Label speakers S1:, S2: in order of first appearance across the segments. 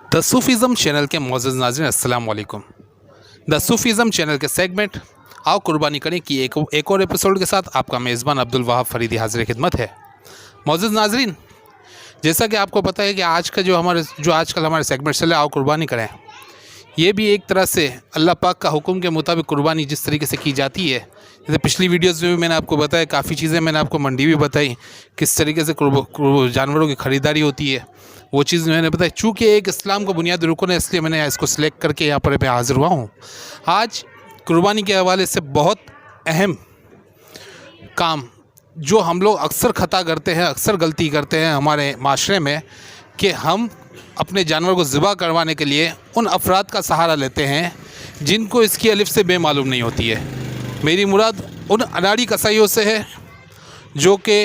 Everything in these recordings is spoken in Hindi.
S1: द सूफीज़म चैनल के मोअज़्ज़ज़ नाज़रीन अस्सलाम वालेकुम। द सूफीज़म चैनल के सेगमेंट आओ कुर्बानी करें कि एक और एपिसोड के साथ आपका मेज़बान अब्दुल वहाब फरीदी हाज़िर खिदमत है। मोअज़्ज़ज़ नाज़रीन, जैसा कि आपको पता है कि आजकल हमारे सेगमेंट चले आओ कुर्बानी करें, ये भी एक तरह से अल्लाह पाक का हुक्म के मुताबिक कुर्बानी जिस तरीके से की जाती है। जैसे पिछली वीडियोज़ में भी मैंने आपको बताया, काफ़ी चीज़ें मैंने आपको मंडी भी बताई, किस तरीके से जानवरों की ख़रीदारी होती है, वो चीज़ मैंने बताई। चूँकि एक इस्लाम का बुनियादी रुकन है, इसलिए मैंने इसको सिलेक्ट करके यहाँ पर हाज़िर हुआ हूँ। आज कुर्बानी के हवाले से बहुत अहम काम जो हम लोग अक्सर ख़ता करते हैं, अक्सर गलती करते हैं हमारे माशरे में, कि हम अपने जानवर को ज़िबा करवाने के लिए उन अफराद का सहारा लेते हैं जिनको इसकी अलिफ से बेमालूम नहीं होती है। मेरी मुराद उन अनाड़ी कसाईयों से है जो कि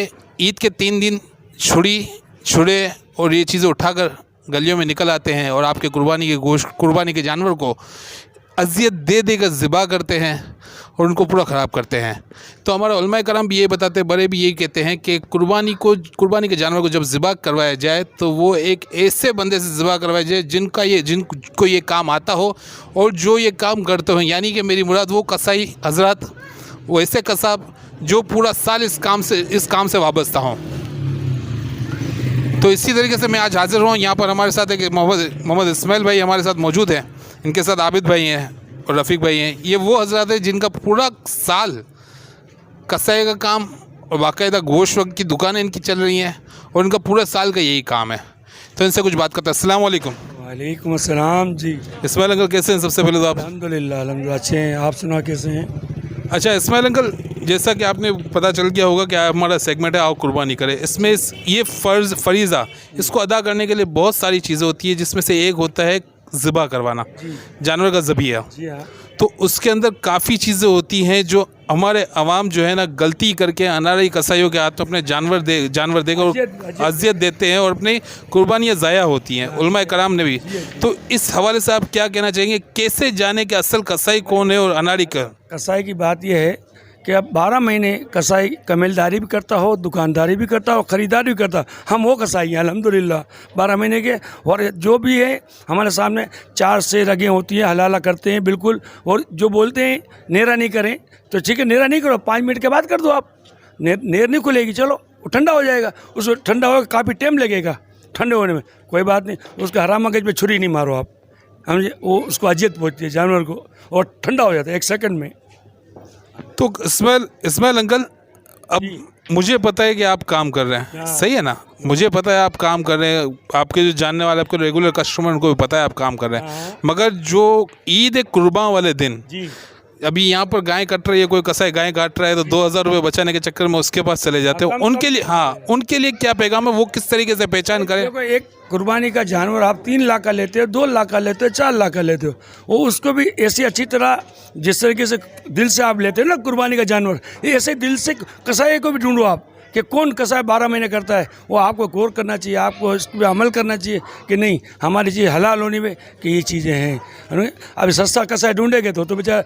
S1: ईद के 3 दिन छुरे और ये चीज़ें उठाकर गलियों में निकल आते हैं और आपके कुर्बानी के जानवर को अज़ियत दे देकर ज़िबा करते हैं और उनको पूरा ख़राब करते हैं। तो हमारे उलमाए कराम भी ये बताते, बड़े भी यही कहते हैं कि कुर्बानी के जानवर को जब ज़िबा करवाया जाए तो वो एक ऐसे बंदे से ज़िबा करवाया जाए जिनको ये काम आता हो और जो ये काम करते हो। यानी कि मेरी मुराद वो कसाई हज़रात, वो ऐसे कसाब जो पूरा साल इस काम से वाबस्ता हों। तो इसी तरीके से मैं आज हाज़िर हूँ। यहाँ पर हमारे साथ एक मोहम्मद इस्माइल भाई हमारे साथ मौजूद हैं, इनके साथ आबिद भाई हैं और रफ़ीक भाई हैं। ये वो हज़रात हैं जिनका पूरा साल कसाई का काम और बाकायदा गोश्त वक्त की दुकानें इनकी चल रही हैं और इनका पूरा साल का यही काम है। तो इनसे कुछ बात करते हैं। अस्सलाम वालेकुम।
S2: वालेकुम अस्सलाम जी।
S1: इस्माइल अंकल कैसे हैं? सबसे पहले तो आप
S2: अल्हम्दुलिल्लाह अच्छे हैं, आप सुना कैसे हैं?
S1: अच्छा इस्माइल अंकल, जैसा कि आपने पता चल गया होगा कि हमारा सेगमेंट है आओ कुर्बानी करें। इसमें ये फरीज़ा इसको अदा करने के लिए बहुत सारी चीज़ें होती है, जिसमें से एक होता है ज़िबा करवाना, जानवर का ज़बीहा।
S2: जी हाँ।
S1: तो उसके अंदर काफ़ी चीज़ें होती हैं जो हमारे अवाम जो है ना गलती करके अनाड़ी कसाईयों के हाथ में अपने जानवर देकर अज़ियत देते हैं और अपनी कुर्बानियाँ ज़ाया होती हैं। उलमाए कराम ने भी। तो इस हवाले से आप क्या कहना चाहेंगे, कैसे जाने कि असल कसाई कौन है और अनाड़ी का?
S2: कसाई की बात यह है कि अब 12 महीने कसाई कमेलदारी भी करता हो, दुकानदारी भी करता हो, ख़रीदारी भी करता हो। हम वो कसाई हैं अल्हम्दुलिल्लाह 12 महीने के। और जो भी है हमारे सामने 4 से रगें होती हैं, हलाला करते हैं बिल्कुल। और जो बोलते हैं नेरा नहीं करें तो ठीक है, नेरा नहीं करो, 5 मिनट के बाद कर दो आप। नेर नहीं खुलेगी, चलो वो ठंडा हो जाएगा, उसको ठंडा होगा काफ़ी टाइम लगेगा ठंडे होने में, कोई बात नहीं। उसके हराम मगज पे छुरी नहीं मारो आप, हम वो उसको अजियत पहुँचती है जानवर को और ठंडा हो जाता है 1 सेकंड में।
S1: तो इस्माइल अंकल, अब मुझे पता है कि आप काम कर रहे हैं, सही है ना? मुझे पता है आप काम कर रहे हैं, आपके जो जानने वाले आपके रेगुलर कस्टमर उनको भी पता है आप काम कर रहे हैं। मगर जो ईद कुर्बान वाले दिन अभी यहाँ पर गाय कट रही है, कोई कसाई गाय काट रहा है तो 2000 रुपये बचाने के चक्कर में उसके पास चले जाते हो। उनके लिए क्या पैगाम है, वो किस तरीके से पहचान करें?
S2: एक कुर्बानी का जानवर आप 3 लाख का लेते हो, 2 लाख का लेते हो, 4 लाख का लेते हो, वो उसको भी ऐसी अच्छी तरह जिस तरीके से दिल से आप लेते हो ना कुर्बानी का जानवर, ऐसे दिल से कसाई को भी ढूंढो आप कि कौन कसाई 12 महीने करता है। वो आपको गौर करना चाहिए, आपको इस पर अमल करना चाहिए कि नहीं हमारी चीज़ हलाल होने में कि ये चीज़ें हैं। अभी सस्ता कसाई ढूंढेंगे तो बेचारा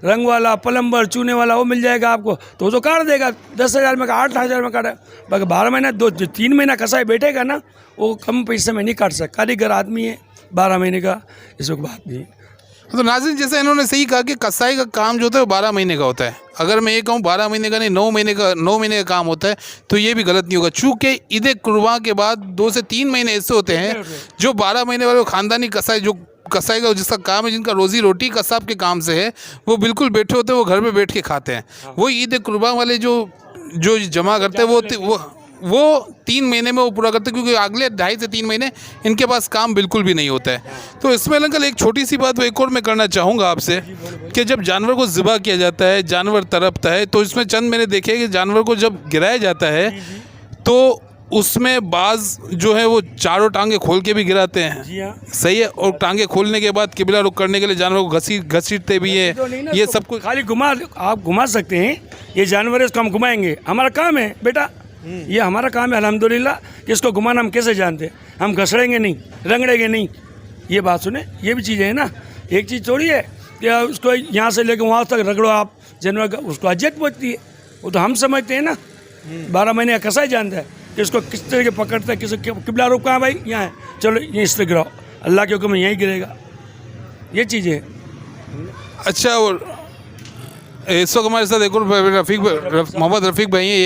S2: रंग वाला प्लम्बर चूने वाला वो मिल जाएगा आपको, तो वो काट देगा 10,000 में का 8,000 में काटा। बाकी 12 महीना 3 महीना कसाई बैठेगा ना, वो कम पैसे में नहीं काट सकता। कारीगर आदमी है 12 महीने का, इसको बात नहीं।
S1: तो नाज़रीन, जैसे इन्होंने सही कहा कि कसाई का काम जो होता है वो 12 महीने का होता है। अगर मैं ये कहूँ 12 महीने का नहीं 9 महीने का काम होता है तो ये भी गलत नहीं होगा। चूँकि ईद कुर्बान के बाद 2 से 3 महीने ऐसे होते हैं जो 12 महीने वाले ख़ानदानी कसाई का जिसका काम है, जिनका रोज़ी रोटी कसाब के काम से है, वो बिल्कुल बैठे होते हैं, वो घर में बैठ के खाते हैं। वो ईद कुर्बान वाले जो जमा करते हैं वो 3 महीने में वो पूरा करते हैं, क्योंकि अगले 2.5 से 3 महीने इनके पास काम बिल्कुल भी नहीं होता है। तो इसमें अंकल एक छोटी सी बात एक और मैं करना चाहूँगा आपसे कि जब जानवर को ज़िबा किया जाता है, जानवर तड़पता है, तो इसमें चंद मैंने देखे कि जानवर को जब गिराया जाता है तो उसमें बाज़ जो है वो चारों टांगे खोल के भी गिराते हैं, सही है? और टांगे खोलने के बाद किबला रुख करने के लिए जानवर को घसीटते भी है। ये सब कुछ
S2: खाली आप घुमा सकते हैं, ये जानवर इसको हम घुमाएंगे, हमारा काम है बेटा, ये हमारा काम है अल्हम्दुलिल्लाह। कि इसको घुमाना हम कैसे जानते हैं? हम घसड़ेंगे नहीं, रंगड़ेंगे नहीं। ये बात सुने, ये भी चीज़ें हैं ना, एक चीज़ थोड़ी है कि उसको यहाँ से लेकर वहाँ तक रगड़ो आप जानवर का, उसको अजियत पहुँचती है। वो तो हम समझते हैं ना, 12 महीने का कसाई जानता है कि इसको किस तरह के पकड़ता है, किस किबला रुख कहाँ भाई यहाँ है, चलो ये इस तरह गिराओ, अल्लाह के हुक्म में यहीं गिरेगा। ये चीज़ें हैं।
S1: अच्छा, और इस वक्त हमारे साथ एक और मोहम्मद रफ़ीक भाई हैं,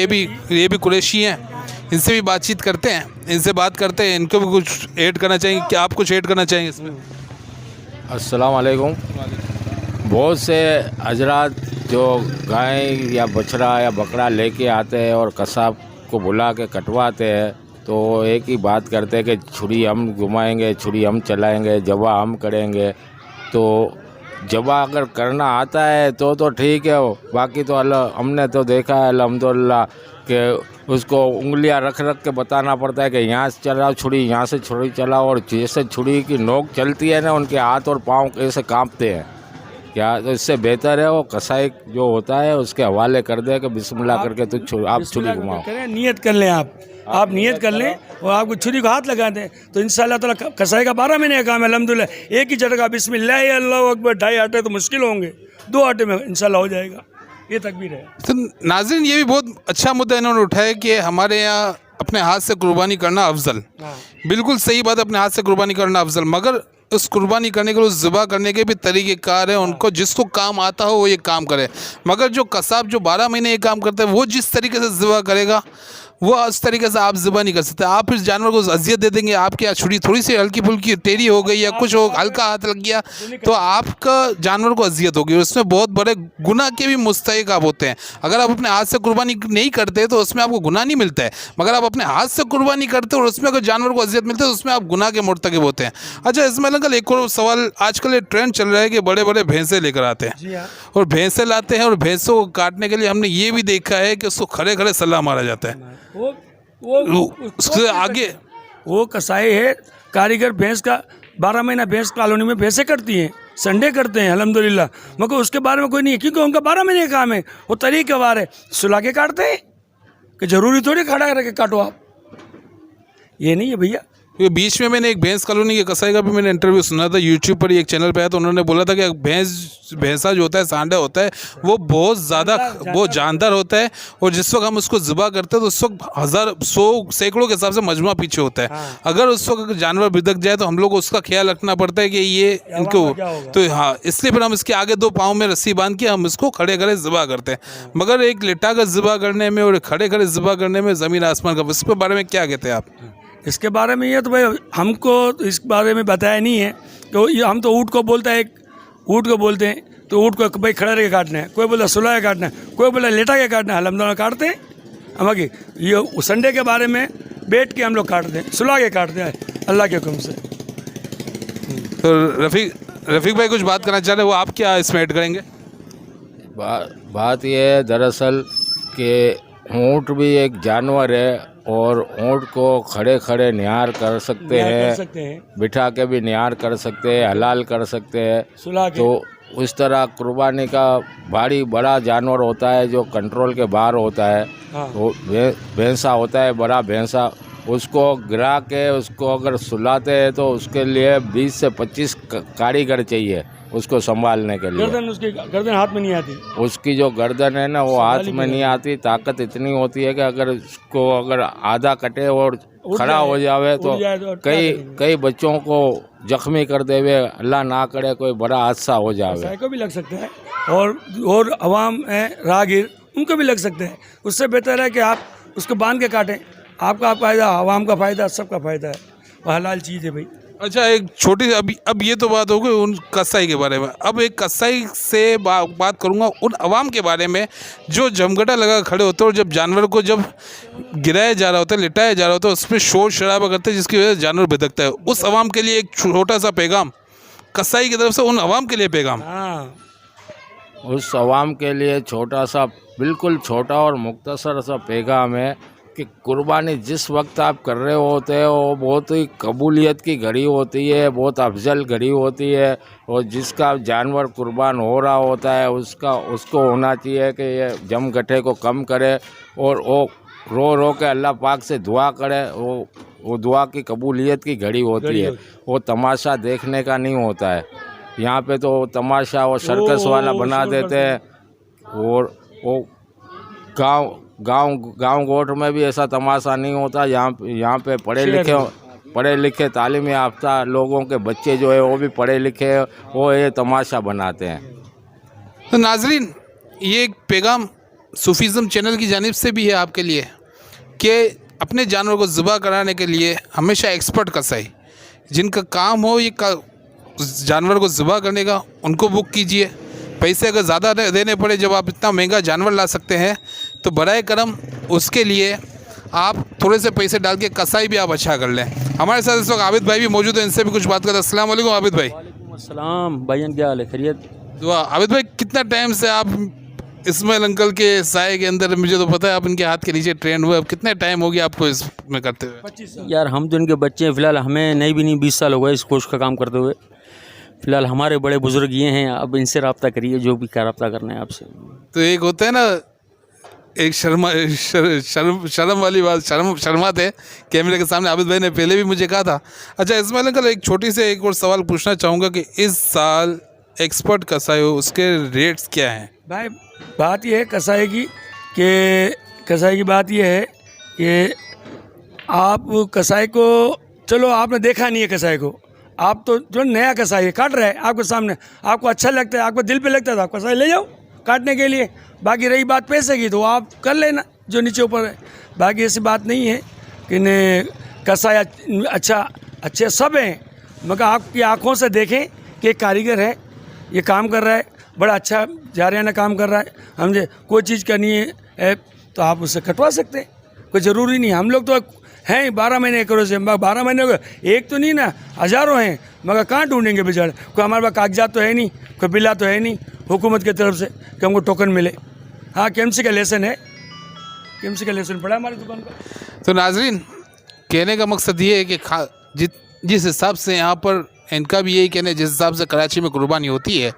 S1: ये भी कुरैशी हैं। इनसे भी बातचीत करते हैं, इनसे बात करते हैं, इनको भी कुछ ऐड करना चाहेंगे। क्या आप कुछ ऐड करना चाहेंगे इसमें?
S3: अस्सलाम वालेकुम। बहुत से हजरात जो गाय या बछड़ा या बकरा लेके आते हैं और कसाब को बुला के कटवाते हैं, तो एक ही बात करते हैं कि छुरी हम घुमाएंगे, छुरी हम चलाएंगे, जबा हम करेंगे। तो जबा अगर करना आता है तो ठीक है, बाकी तो अल्लाह हमने तो देखा है अल्हम्दुलिल्लाह कि उसको उंगलियां रख के बताना पड़ता है कि यहाँ से चलाओ छुरी, यहाँ से छुरी चलाओ। और जैसे छुरी की नोक चलती है ना, उनके हाथ और पाँव ऐसे कांपते हैं। क्या तो इससे बेहतर है वो कसाई जो होता है उसके हवाले कर दे कि बिस्मिल्लाह करके तो आप छुरी घुमाओ।
S2: नियत कर लें, आप नियत कर लें और आपको छुरी को हाथ लगा दें तो इंशाअल्लाह ताला कसाई का 12 महीने का काम है अल्हम्दुलिल्लाह। एक ही झटका बिस्मिल्लाह अल्लाहु अकबर, 2.5 आटे तो मुश्किल होंगे, 2 आटे में इंशाअल्लाह हो जाएगा। ये तकबीर है।
S1: तो नाज़रीन, ये भी बहुत अच्छा मुद्दा इन्होंने उठाया कि हमारे यहाँ अपने हाथ से कुर्बानी करना अफजल। बिल्कुल सही बात, अपने हाथ से कुर्बानी करना अफजल, मगर उस कुर्बानी करने के लिए, उस ज़िबा करने के भी तरीक़ेकार हैं। उनको जिसको काम आता हो वो ये काम करे। मगर जो कसाब जो 12 महीने ये काम करता है, वो जिस तरीके से ज़िबा करेगा वो उस तरीके से आप ज़िबा नहीं कर सकते। आप इस जानवर को अजियत दे देंगे, आपकी छुरी थोड़ी सी हल्की फुल्की टेढ़ी हो गई या कुछ हो, हल्का हाथ लग गया, तो आपका जानवर को अजियत होगी। उसमें बहुत बड़े गुनाह के भी मुस्तहिक आप होते हैं। अगर आप अपने हाथ से कुर्बानी नहीं करते तो उसमें आपको गुनाह नहीं मिलता है, मगर आप अपने हाथ से कुर्बानी करते हो और उसमें अगर जानवर को अजियत मिलती है तो उसमें आप गुनाह के मुर्तकिब होते हैं। अच्छा, इसमें अंकल एक और सवाल, आजकल ये ट्रेंड चल रहा है कि बड़े बड़े भैंसे लेकर आते हैं और भैंसे लाते हैं और भैंसों को काटने के लिए हमने ये भी देखा है कि उसको खड़े खड़े सलाह मारा जाता है। उसके आगे
S2: वो कसाई है, कारीगर भैंस का 12 महीना भैंस कॉलोनी में भैंसें करती हैं, संडे करते हैं अल्हम्दुलिल्लाह, मगर उसके बारे में कोई नहीं है क्योंकि उनका 12 महीने का काम है। वो तरीक़ेवार है, सुला के काटते हैं कि ज़रूरी थोड़ी खड़ा करके काटो आप, ये नहीं है भैया।
S1: ये बीच में मैंने एक भैंस कॉलोनी के कसाई का भी मैंने इंटरव्यू सुना था, यूट्यूब पर एक चैनल पे आया, तो उन्होंने बोला था कि भैंसा जो होता है, सांडा होता है, वो बहुत ज़्यादा बहुत जानदार होता है और जिस वक्त हम उसको ज़िबा करते हैं तो उस वक्त 1000 100 सैकड़ों के हिसाब से मजमा पीछे होता है। अगर उस वक्त जानवर बिदक जाए तो हम लोग को उसका ख्याल रखना पड़ता है कि ये इनको, तो हाँ, इसलिए फिर हम इसके आगे 2 पाँव में रस्सी बांध के हम इसको खड़े खड़े ज़िबा करते हैं। मगर एक लिटा कर ज़िबा करने में और खड़े खड़े ज़िबा करने में ज़मीन आसमान का, इसके बारे में क्या कहते हैं आप?
S2: इसके बारे में ये तो भाई हमको इस बारे में बताया नहीं है कि ये हम तो ऊँट को बोलता है, ऊँट को बोलते हैं तो ऊँट को भाई खड़ा रह के काटना है, कोई बोला सुला के काटना है, कोई बोला लेटा के काटना है, अल्हम्दुलिल्लाह काटते हैं हम आगे। ये संडे के बारे में बैठ के हम लोग काटते हैं, सुला के काटते हैं अल्लाह के हुक्म से।
S1: तो रफ़ीक भाई कुछ बात करना चाह रहे हैं, वो आप क्या इसमें ऐड करेंगे?
S3: बात यह है दरअसल कि ऊँट भी एक जानवर है और ऊँट को खड़े खड़े निहार कर सकते हैं, बिठा के भी निहार कर सकते हैं, हलाल कर सकते हैं, सुला के। तो उस तरह कुर्बानी का भारी बड़ा जानवर होता है जो कंट्रोल के बाहर होता है, वो भैंसा होता है, बड़ा भैंसा, उसको गिरा के उसको अगर सुलाते हैं तो उसके लिए 20 से 25 कारीगर चाहिए उसको संभालने के लिए।
S2: उसकी गर्दन हाथ में नहीं आती,
S3: उसकी जो गर्दन है ना वो हाथ में नहीं आती। ताकत इतनी होती है कि अगर उसको अगर आधा कटे और खड़ा हो जावे तो कई बच्चों को जख्मी कर देवे, अल्लाह ना करे कोई बड़ा हादसा हो जावे।
S2: को भी लग सकता है और अवाम है राहगीर उनको भी लग सकते हैं। उससे बेहतर है कि आप उसको बांध के काटें, आपका फ़ायदा, आवाम का फ़ायदा, सबका फ़ायदा है, वो हलाल चीज़ है भाई।
S1: अच्छा, एक छोटी अब ये तो बात हो गई उन कसाई के बारे में। अब एक कसाई से बात करूंगा उन अवाम के बारे में जो जमघटा लगा खड़े होते हैं और जब जानवर को जब गिराया जा रहा होता है, लिटाया जा रहा होता है, उस पर शोर शराबा करते हैं जिसकी वजह से जानवर भिदकता है। उस अवाम के लिए एक छोटा सा पैगाम कसाई की तरफ से उन अवाम के लिए पैगाम।
S3: उस अवाम के लिए छोटा सा, बिल्कुल छोटा और मुख्तसर सा पैगाम है कि कुर्बानी जिस वक्त आप कर रहे होते हो वो बहुत ही कबूलियत की घड़ी होती है, बहुत अफजल घड़ी होती है। और जिसका जानवर कुर्बान हो रहा होता है उसको होना चाहिए कि ये जमघटे को कम करे और वो रो के अल्लाह पाक से दुआ करे। वो दुआ की कबूलियत की घड़ी होती है, वो तमाशा देखने का नहीं होता है। यहाँ पे तो तमाशा वो सर्कस वाला बना देते हैं और वो गांव गोठ में भी ऐसा तमाशा नहीं होता। यहाँ पे पढ़े लिखे पढ़े लिखे तालीम याफ्ता लोगों के बच्चे जो है वो भी पढ़े लिखे, वो ये तमाशा बनाते हैं।
S1: तो नाजरीन, ये एक पैगाम सूफीज़म चैनल की जानिब से भी है आपके लिए कि अपने जानवर को ज़िबा कराने के लिए हमेशा एक्सपर्ट कसाई जिनका काम हो ये जानवर को ज़िबा करने का, उनको बुक कीजिए। पैसे अगर ज़्यादा देने पड़े, जब आप इतना महंगा जानवर ला सकते हैं तो बराए करम उसके लिए आप थोड़े से पैसे डाल के कसाई भी आप अच्छा कर लें। हमारे साथ इस वक्त आबिद भाई भी मौजूद हैं, इनसे भी कुछ बात करते हैं। अस्सलाम वालेकुम आबिद भाई।
S4: वालेकुम अस्सलाम भाईजान, क्या हाल है? खैरियत?
S1: दुआ। आबिद भाई, कितना टाइम से आप इस्माइल अंकल के साए के अंदर, मुझे तो पता है आप इनके हाथ के नीचे ट्रेन हुए, अब कितने टाइम हो गया आपको इसमें करते हुए?
S2: 25 साल।
S4: यार हम तो इनके बच्चे हैं, फ़िलहाल हमें नहीं भी नहीं 20 साल हो गए इस कोर्स का काम करते हुए। फ़िलहाल हमारे बड़े बुज़ुर्ग ये हैं, अब इनसे रब्ता करिए जो भी क्या रब्ता करना है आपसे।
S1: तो एक होता है ना, एक शर्म वाली बात, शर्माते कैमरे के सामने। आबिद भाई ने पहले भी मुझे कहा था। अच्छा इस्माइल अंकल, एक छोटी से एक और सवाल पूछना चाहूँगा कि इस साल एक्सपर्ट कसाई हो उसके रेट्स क्या हैं?
S2: भाई बात यह है कसाई की बात यह है कि आप कसाई को, चलो आपने देखा नहीं है कसाई को, आप तो जो नया कसाई है काट रहा है आपके सामने, आपको अच्छा लगता है, आपको दिल पे लगता है तो आप कसाई ले जाओ काटने के लिए। बाकी रही बात पैसे की तो आप कर लेना जो नीचे ऊपर है। बाकी ऐसी बात नहीं है कि कसाई अच्छे सब हैं, मगर आपकी आँखों से देखें कि एक कारीगर है, ये काम कर रहा है, बड़ा अच्छा जारियाना काम कर रहा है। हमसे कोई चीज़ करनी है तो आप उससे कटवा सकते हैं, कोई ज़रूरी नहीं। हम लोग तो हैं 12 महीने करो से, 12 महीने हो गए, एक तो नहीं ना, हज़ारों हैं, मगर कहाँ ढूंढेंगे बेचारे? कोई हमारे पास कागजात तो है नहीं, कोई बिल्ला तो है नहीं हुकूमत की तरफ से कि हमको टोकन मिले। हाँ, केएमसी का लेसन है, केएमसी का लेसन पड़ा हमारी दुकान का।
S1: तो नाजरीन, कहने का मकसद ये है कि जिस हिसाब से यहाँ पर इनका भी यही कहना है, जिस हिसाब से कराची में कुर्बानी होती है,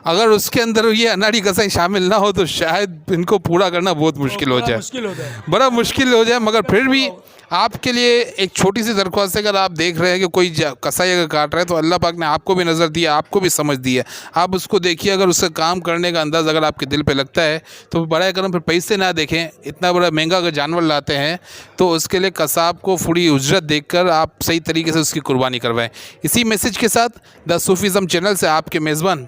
S1: अगर उसके अंदर ये अनाड़ी कसाई शामिल ना हो तो शायद इनको पूरा करना बहुत मुश्किल हो जाए,
S2: मुश्किल होता है,
S1: बड़ा मुश्किल हो जाए। मगर फिर भी आपके लिए एक छोटी सी दरख्वास्त है, अगर आप देख रहे हैं कि कोई कसाई अगर काट रहा है तो अल्लाह पाक ने आपको भी नज़र दिया, आपको भी समझ दी है, आप उसको देखिए। अगर उसका काम करने का अंदाज़ अगर आपके दिल पे लगता है तो बड़ा करम फिर पैसे ना देखें। इतना बड़ा महंगा अगर जानवर लाते हैं तो उसके लिए कसाब को पूरी उजरत देखकर आप सही तरीके से उसकी कुर्बानी करवाएं। इसी मैसेज के साथ द सूफीज़म चैनल से आपके मेज़बान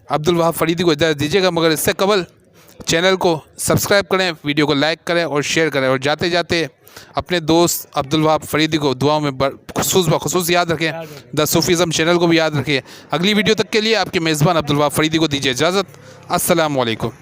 S1: अब्दुल वहाब फरीदी को इजाज़त दीजिएगा, मगर इससे कबल चैनल को सब्सक्राइब करें, वीडियो को लाइक करें और शेयर करें, और जाते जाते अपने दोस्त अब्दुल वहाब फरीदी को दुआओं में खुसूस याद रखें। द सूफीज़म चैनल को भी याद रखें। अगली वीडियो तक के लिए आपके मेज़बान अब्दुल वहाब फरीदी को दीजिए इजाज़त। अस्सलाम वालेकुम।